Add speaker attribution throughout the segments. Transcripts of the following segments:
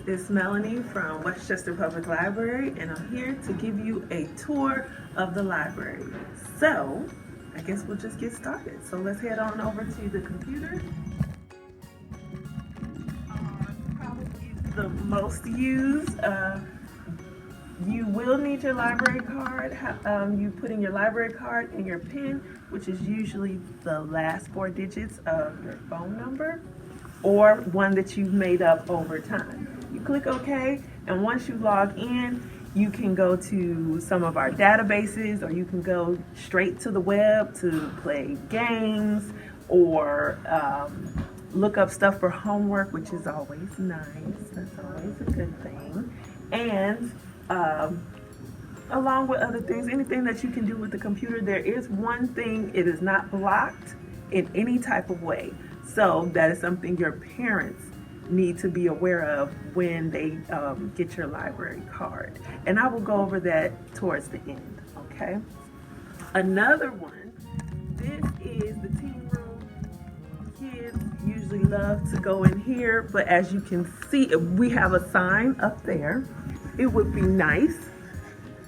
Speaker 1: This is Melanie from Westchester Public Library, and I'm here to give you a tour of the library. So, I guess we'll just get started. So let's head on over to the computer. Probably the most used. You will need your library card. You put in your library card and your PIN, which is usually the last 4 digits of your phone number, or one that you've made up over time. You click OK, and once you log in, you can go to some of our databases, or you can go straight to the web to play games, or look up stuff for homework, which is always nice. That's always a good thing. And along with other things, anything that you can do with the computer, there is one thing: it is not blocked in any type of way. So that is something your parents need to be aware of when they get your library card. And I will go over that towards the end, okay? Another one, this is the teen room. Kids usually love to go in here, but as you can see, we have a sign up there. It would be nice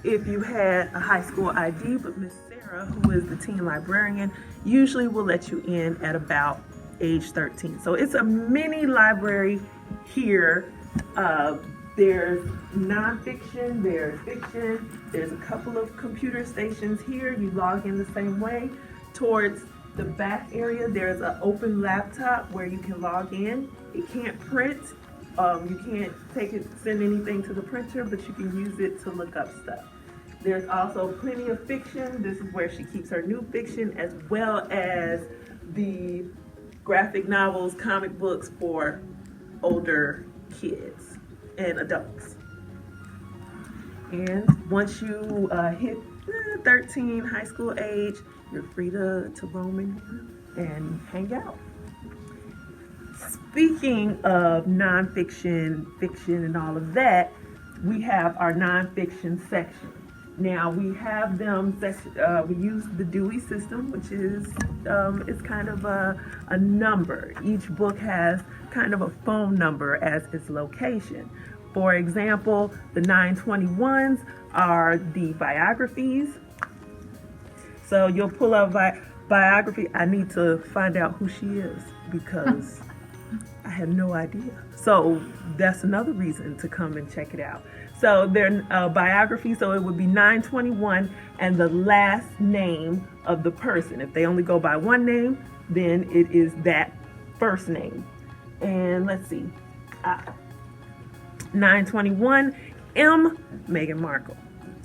Speaker 1: if you had a high school ID, but Miss Sarah, who is the teen librarian, usually will let you in at about age 13. So it's a mini library here. There's nonfiction, there's fiction, there's a couple of computer stations here. You log in the same way. Towards the back area, there's an open laptop where you can log in. It can't print. You can't send anything to the printer, but you can use it to look up stuff. There's also plenty of fiction. This is where she keeps her new fiction, as well as the graphic novels, comic books for older kids and adults. And once you hit 13, high school age, you're free to roam in here and hang out. Speaking of nonfiction, fiction, and all of that, we have our nonfiction section. Now we have them, we use the Dewey system, which is it's kind of a number. Each book has kind of a phone number as its location. For example, the 921s are the biographies. So you'll pull up biography. I need to find out who she is because I had no idea. So that's another reason to come and check it out. So they're biography, so it would be 921 and the last name of the person. If they only go by one name, then it is that first name. And let's see, 921 M. Meghan Markle.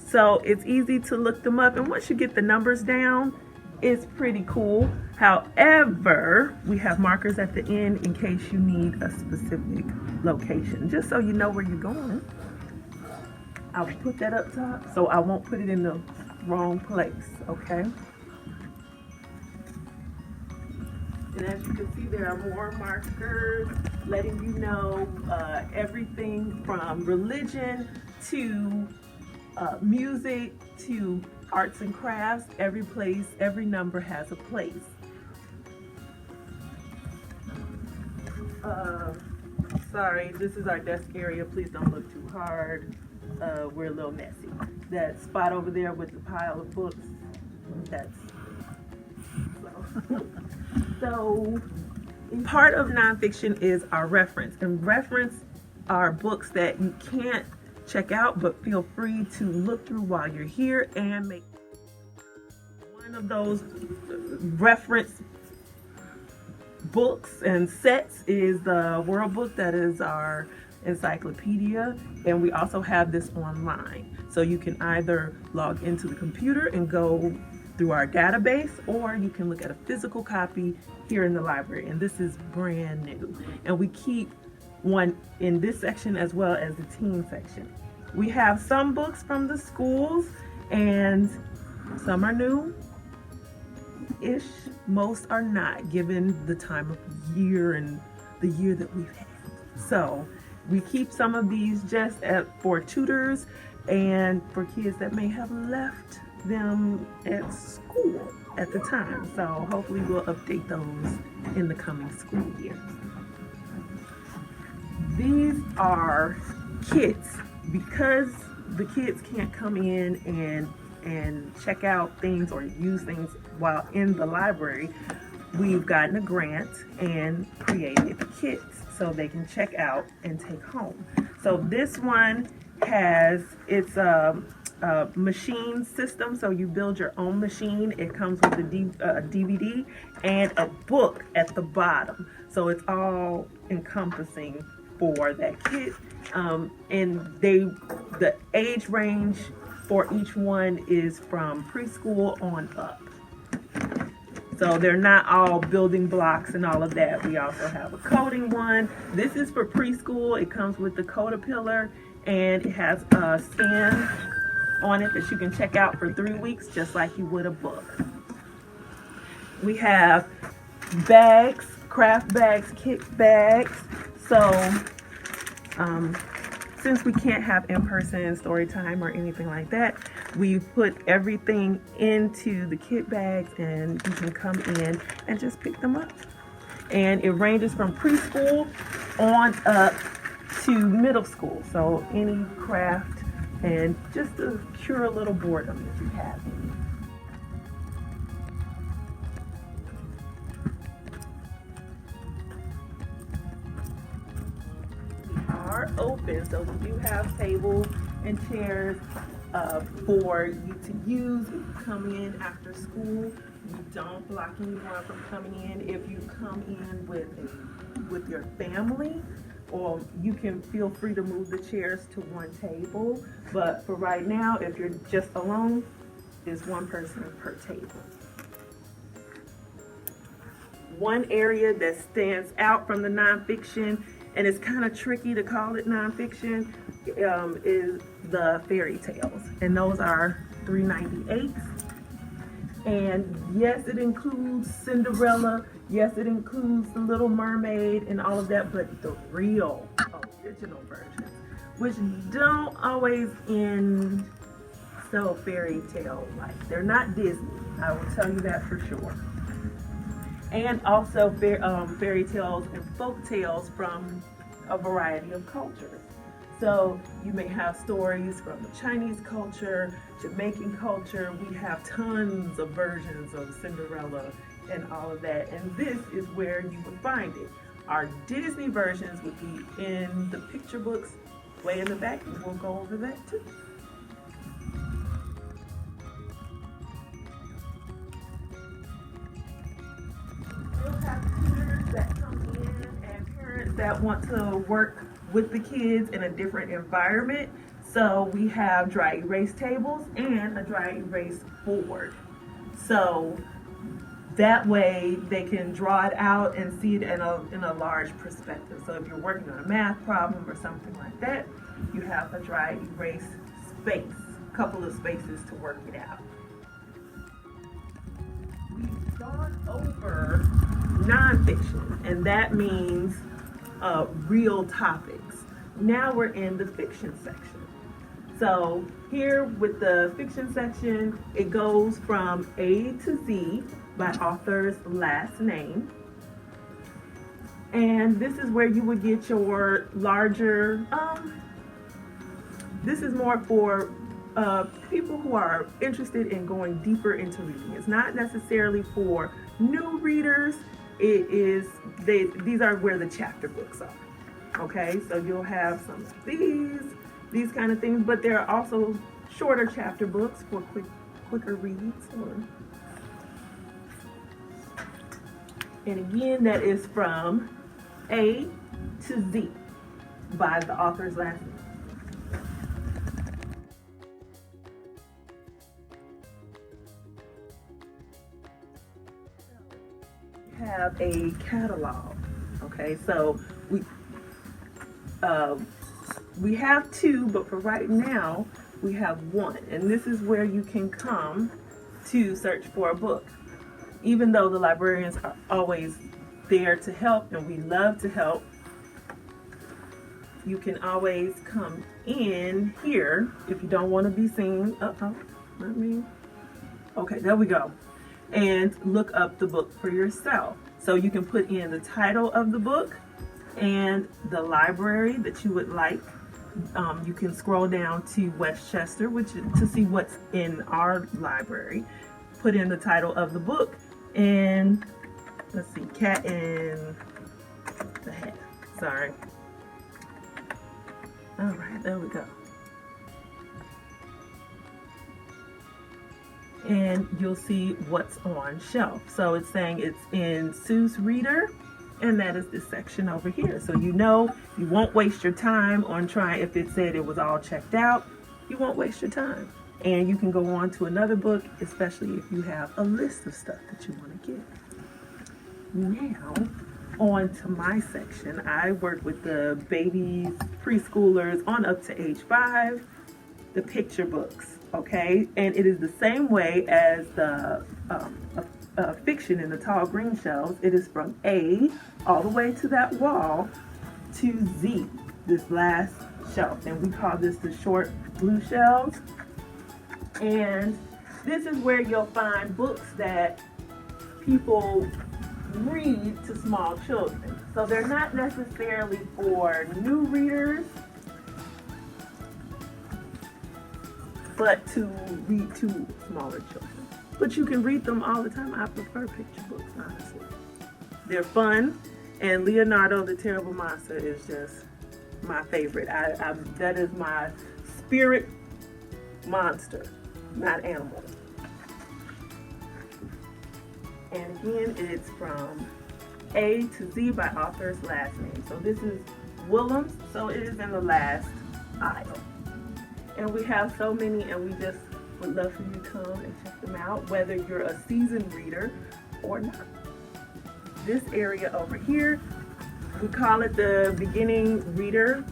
Speaker 1: So it's easy to look them up, and once you get the numbers down, it's pretty cool. However, we have markers at the end in case you need a specific location, just so you know where you're going. I'll put that up top so I won't put it in the wrong place, okay? And as you can see, there are more markers letting you know everything from religion to music to arts and crafts. Every place, every number has a place. Sorry, this is our desk area. Please don't look too hard. We're a little messy. That spot over there with the pile of books, that's so part of nonfiction is our reference. And reference are books that you can't check out, but feel free to look through while you're here and make one of those reference books and sets is the World Book. That is our encyclopedia, and we also have this online, so you can either log into the computer and go through our database, or you can look at a physical copy here in the library, and this is brand new. And we keep one in this section as well as the teen section. We have some books from the schools, and some are new-ish. Most are not, given the time of year and the year that we've had. So we keep some of these just for tutors and for kids that may have left them at school at the time. So hopefully we'll update those in the coming school year. these are kits. Because the kids can't come in and check out things or use things while in the library, we've gotten a grant and created kits so they can check out and take home. So this one has, it's a machine system, so you build your own machine. It comes with a DVD and a book at the bottom, so it's all encompassing for that kit. And the age range for each one is from preschool on up. So they're not all building blocks and all of that. We also have a coding one. This is for preschool. It comes with the Codapillar, and it has a stand on it that you can check out for 3 weeks, just like you would a book. We have bags, craft bags, kit bags. So since we can't have in-person story time or anything like that, we've put everything into the kit bags, and you can come in and just pick them up. And it ranges from preschool on up to middle school. So any craft, and just to cure a little boredom if you have any. Are open, so we do have tables and chairs for you to use. If you come in after school, we don't block anyone from coming in. If you come in with your family, or you can feel free to move the chairs to one table. But for right now, if you're just alone, it's one person per table. One area that stands out from the nonfiction, and it's kind of tricky to call it nonfiction, is the fairy tales. And those are $3.98. And yes, it includes Cinderella. Yes, it includes The Little Mermaid and all of that, but the real original versions, which don't always end so fairy tale like. They're not Disney, I will tell you that for sure. And also fairy tales and folk tales from a variety of cultures. So you may have stories from the Chinese culture, Jamaican culture. We have tons of versions of Cinderella and all of that. And this is where you would find it. Our Disney versions would be in the picture books way in the back, and we'll go over that too. We'll have tutors that come in and parents that want to work with the kids in a different environment. So we have dry erase tables and a dry erase board. So that way they can draw it out and see it in a large perspective. So if you're working on a math problem or something like that, you have a dry erase space, a couple of spaces to work it out. We've gone over nonfiction, and that means real topics. Now we're in the fiction section. So here with the fiction section, it goes from A to Z by author's last name. And this is where you would get your larger, this is more for people who are interested in going deeper into reading. It's not necessarily for new readers. It is, these are where the chapter books are. Okay, so you'll have some of these kind of things, but there are also shorter chapter books for quicker reads. And again, that is from A to Z by the author's last name. We have a catalog. Okay, so we have two, but for right now we have one, and this is where you can come to search for a book. Even though the librarians are always there to help, and we love to help, you can always come in here if you don't want to be seen. Okay, there we go. And look up the book for yourself. So you can put in the title of the book, and the library that you would like. You can scroll down to Westchester, to see what's in our library. Put in the title of the book, and let's see, Cat in the Hat. Sorry. All right, there we go. And you'll see what's on shelf. So it's saying it's in Sue's Reader, and that is this section over here. So you know you won't waste your time on trying. If it said it was all checked out, you won't waste your time. And you can go on to another book, especially if you have a list of stuff that you want to get. Now, on to my section. I work with the babies, preschoolers on up to age 5, the picture books, okay? And it is the same way as the fiction in the tall green shelves. It is from A all the way to that wall to Z, this last shelf. And we call this the short blue shelves. And this is where you'll find books that people read to small children. So they're not necessarily for new readers, but to read to smaller children. But you can read them all the time. I prefer picture books, honestly. They're fun, and Leonardo the Terrible Monster is just my favorite. That is my spirit monster, not animal. And again, it's from A to Z by author's last name. So this is Willems, so it is in the last aisle. And we have so many, and we just would love for you to come and check them out, whether you're a seasoned reader or not. This area over here, we call it the beginning reader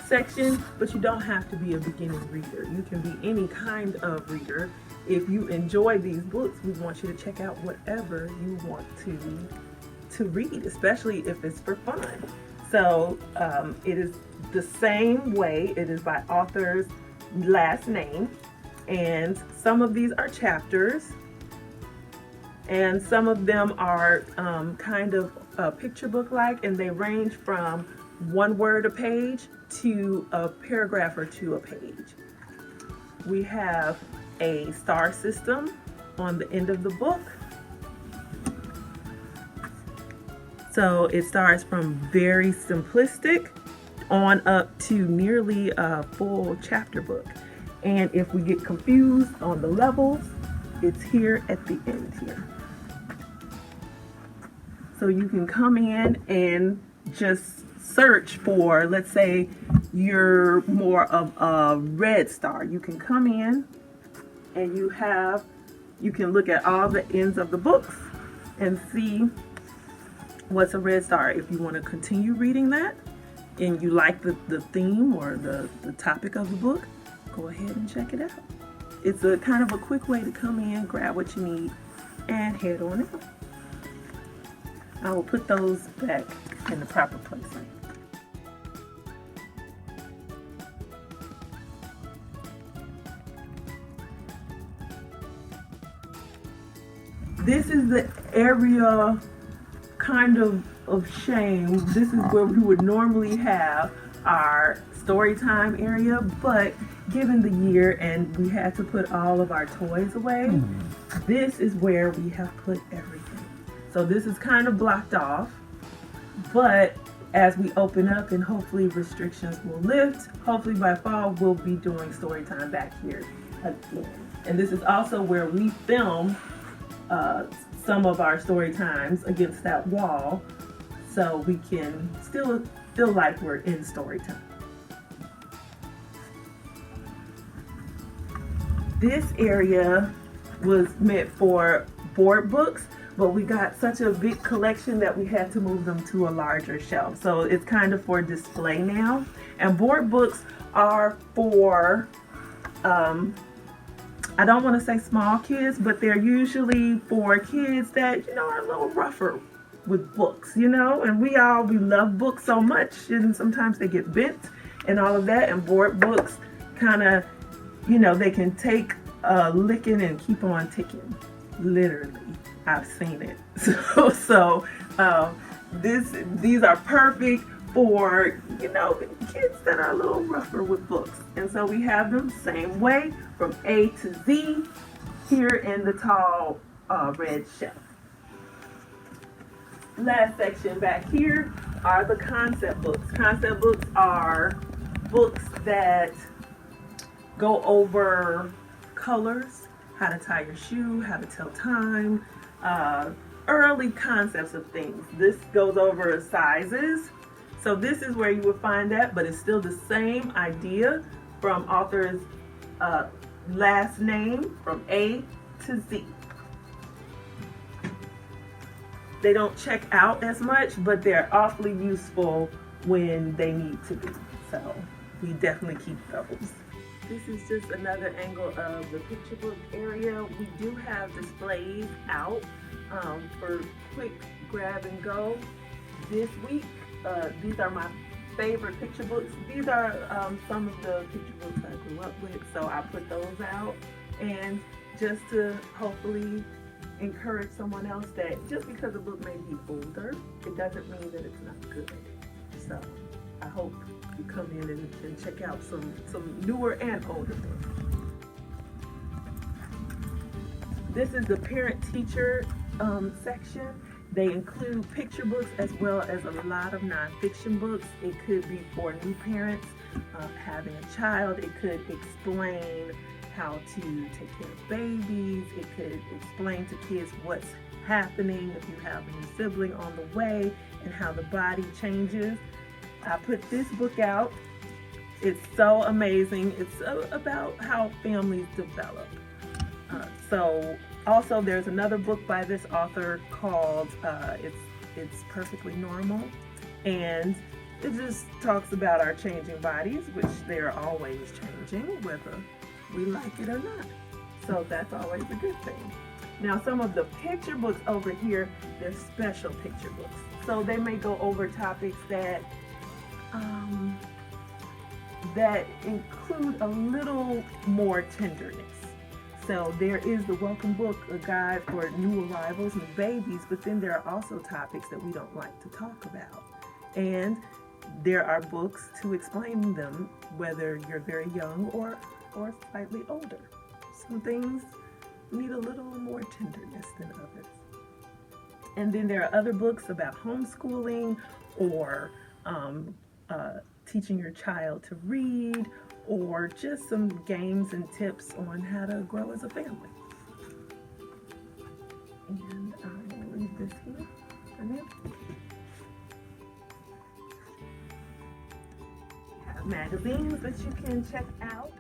Speaker 1: section, but you don't have to be a beginning reader. You can be any kind of reader. If you enjoy these books, we want you to check out whatever you want to read, especially if it's for fun. So it is the same way. It is by author's last name, and some of these are chapters, and some of them are kind of picture book like, and they range from one word a page to a paragraph or two a page. We have a star system on the end of the book. So it starts from very simplistic on up to nearly a full chapter book. And if we get confused on the levels, it's here at the end here. So you can come in and just search for, let's say you're more of a red star. You can come in and you can look at all the ends of the books and see what's a red star. If you want to continue reading that and you like the theme or the topic of the book, go ahead and check it out. It's a kind of a quick way to come in, grab what you need, and head on out. I will put those back in the proper place. This is the area kind of shame. This is where we would normally have our story time area, but given the year and we had to put all of our toys away, this is where we have put everything. So this is kind of blocked off, but as we open up and hopefully restrictions will lift, hopefully by fall we'll be doing story time back here again. And this is also where we film some of our story times against that wall, so we can still feel like we're in story time. This area was meant for board books, but we got such a big collection that we had to move them to a larger shelf. So it's kind of for display now. And board books are for, I don't want to say small kids, but they're usually for kids that, are a little rougher with books, and we love books so much, and sometimes they get bent and all of that. And board books kind of, they can take a licking and keep on ticking. Literally, I've seen it. So These are perfect for, kids that are a little rougher with books. And so we have them same way from A to Z here in the tall red shelf. Last section back here are the concept books. Concept books are books that go over colors, how to tie your shoe, how to tell time, early concepts of things. This goes over sizes. So this is where you would find that, but it's still the same idea from author's last name from A to Z. They don't check out as much, but they're awfully useful when they need to be. So we definitely keep those. This is just another angle of the picture book area. We do have displays out for quick grab and go. This week, these are my favorite picture books. These are some of the picture books I grew up with, so I put those out. And just to hopefully encourage someone else that just because a book may be older, it doesn't mean that it's not good. So I hope you come in and check out some newer and older books. This is the parent-teacher section. They include picture books as well as a lot of nonfiction books. It could be for new parents having a child. It could explain how to take care of babies. It could explain to kids what's happening if you have a new sibling on the way and how the body changes. I put this book out. It's so amazing. It's about how families develop. So also there's another book by this author called It's Perfectly Normal, and it just talks about our changing bodies, which they're always changing, whether we like it or not. So that's always a good thing. Now some of the picture books over here, they're special picture books. So they may go over topics that that include a little more tenderness. So there is the welcome book, a guide for new arrivals and babies, but then there are also topics that we don't like to talk about. And there are books to explain them, whether you're very young or slightly older. Some things need a little more tenderness than others. And then there are other books about homeschooling or teaching your child to read, or just some games and tips on how to grow as a family. And I'm going to leave this here for now. We have magazines that you can check out.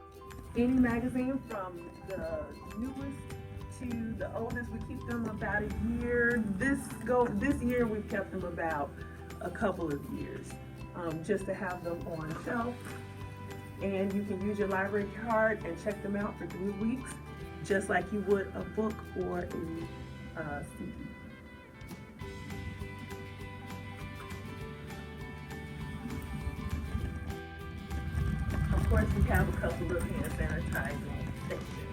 Speaker 1: Any magazine from the newest to the oldest. We keep them about a year. This year we've kept them about a couple of years, just to have them on shelf. And you can use your library card and check them out for 3 weeks, just like you would a book or a CD. Of course, we have a couple of hand sanitizing sections.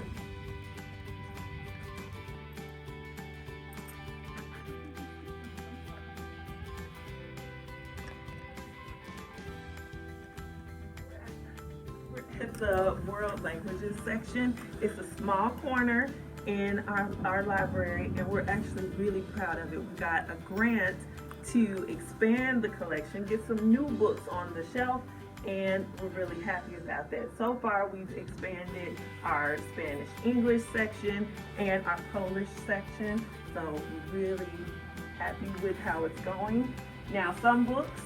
Speaker 1: It's the world languages section. It's a small corner in our library, and we're actually really proud of it. We got a grant to expand the collection, get some new books on the shelf, and we're really happy about that. So far, we've expanded our Spanish-English section and our Polish section, so we're really happy with how it's going. Now, some books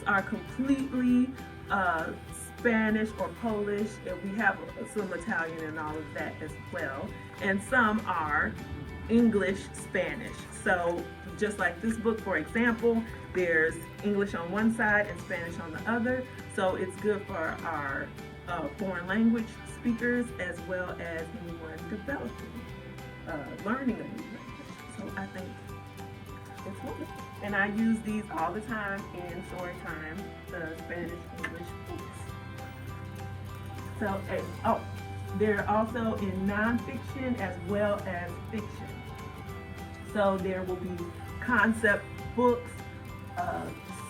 Speaker 1: are completely Spanish or Polish, and we have some Italian and all of that as well. And some are English, Spanish. So just like this book, for example, there's English on one side and Spanish on the other. So it's good for our foreign language speakers as well as anyone developing, learning a new language. So I think it's wonderful. And I use these all the time in story time, the Spanish-English books. So, they're also in nonfiction as well as fiction. So there will be concept books,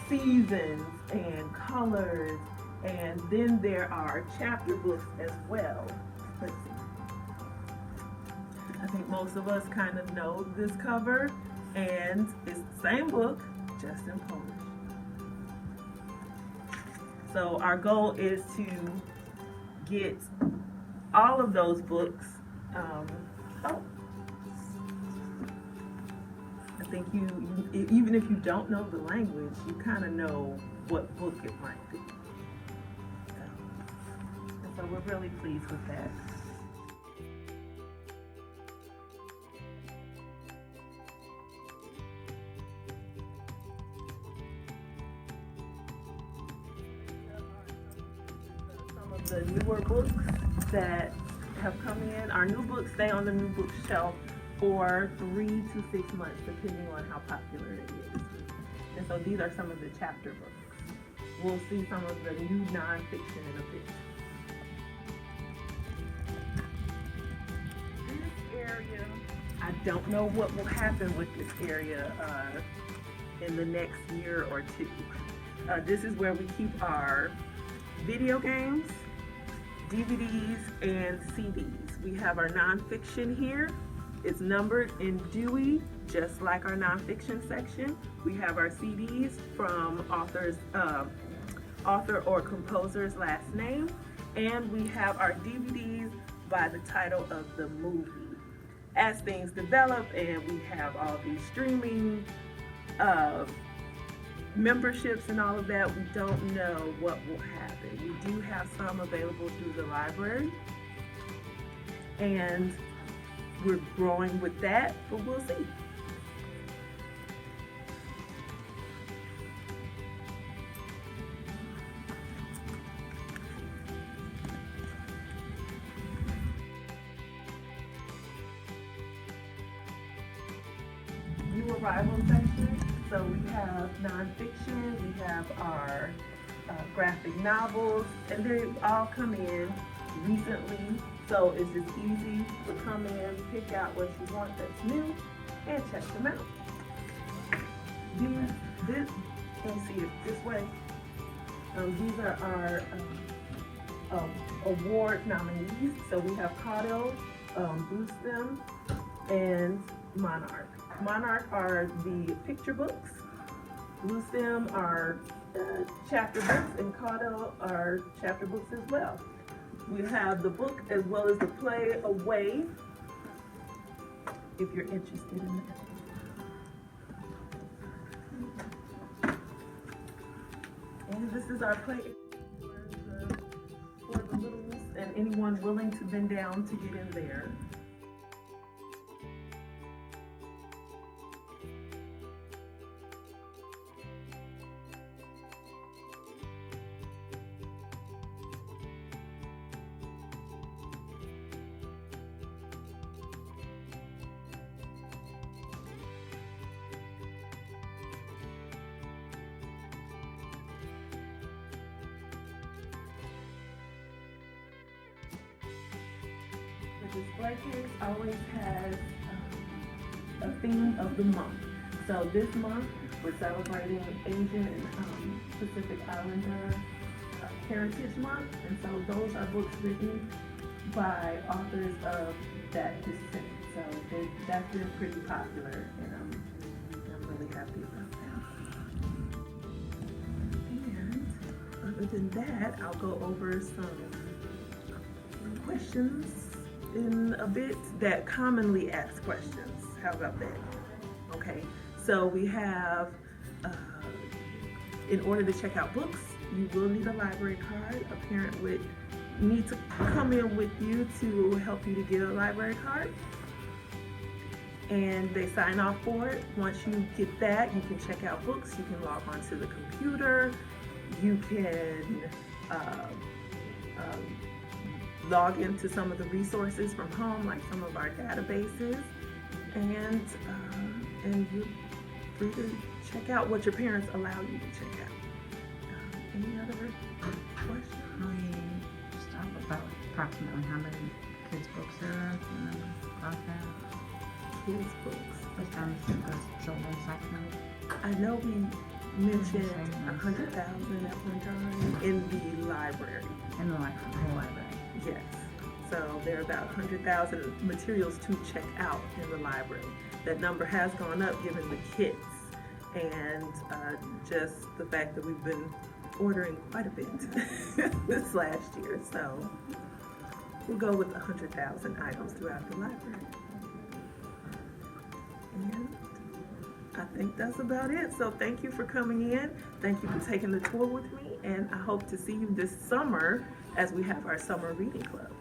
Speaker 1: seasons and colors, and then there are chapter books as well. Let's see. I think most of us kind of know this cover, and it's the same book, just in Polish. So our goal is to get all of those books. I think you even if you don't know the language, you kind of know what book it might be. So we're really pleased with that. Some of the newer books that have come in. Our new books stay on the new book shelf for 3 to 6 months, depending on how popular it is. And so these are some of the chapter books. We'll see some of the new nonfiction in a bit. This area, I don't know what will happen with this area in the next year or two. This is where we keep our video games, DVDs, and CDs. We have our nonfiction here. It's numbered in Dewey, just like our nonfiction section. We have our CDs from author or composer's last name, and we have our DVDs by the title of the movie. As things develop and we have all these streaming memberships and all of that, we don't know what will happen. We do have some available through the library, and we're growing with that, but we'll see. New arrival section. So we have nonfiction, we have our graphic novels, and they all come in recently. So it's just easy to come in, pick out what you want that's new, and check them out. This, let me see it this way. These are our award nominees. So we have Caudle, Blue Stem, and Monarch. Monarch are the picture books. Blue Stem are chapter books, and Caudle are chapter books as well. We have the book as well as the play away, if you're interested in that. And this is our play for the littles and anyone willing to bend down to get in there. The display case always has a theme of the month. So this month we're celebrating Asian and Pacific Islander Heritage Month, and so those are books written by authors of that descent. So that's been pretty popular, and I'm really happy about that. And other than that, I'll go over some questions in a bit that commonly asked questions. How about that? Okay, so we have, in order to check out books, you will need a library card. A parent would need to come in with you to help you to get a library card, and they sign off for it. Once you get that, you can check out books, you can log onto the computer, you can log into some of the resources from home, like some of our databases, and you're free to check out what your parents allow you to check out. Any other questions?
Speaker 2: Just talk about approximately how many kids' books there are about that.
Speaker 1: kids' books.
Speaker 2: What time is the children's section?
Speaker 1: I know we mentioned 100,000 at one time in the library.
Speaker 2: In the library.
Speaker 1: Yes. So there are about 100,000 materials to check out in the library. That number has gone up given the kits and just the fact that we've been ordering quite a bit this last year. So we'll go with 100,000 items throughout the library. And I think that's about it. So thank you for coming in. Thank you for taking the tour with me. And I hope to see you this summer as we have our summer reading club.